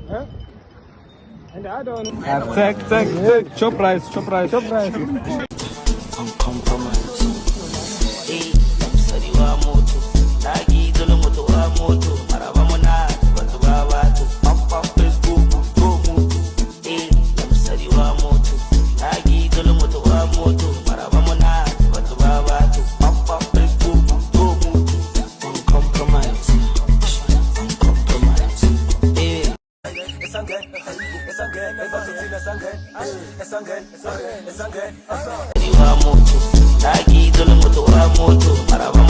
Huh? And I don't know. Take. Chop rice. Wa moto, nagi dole moto wa moto, maraba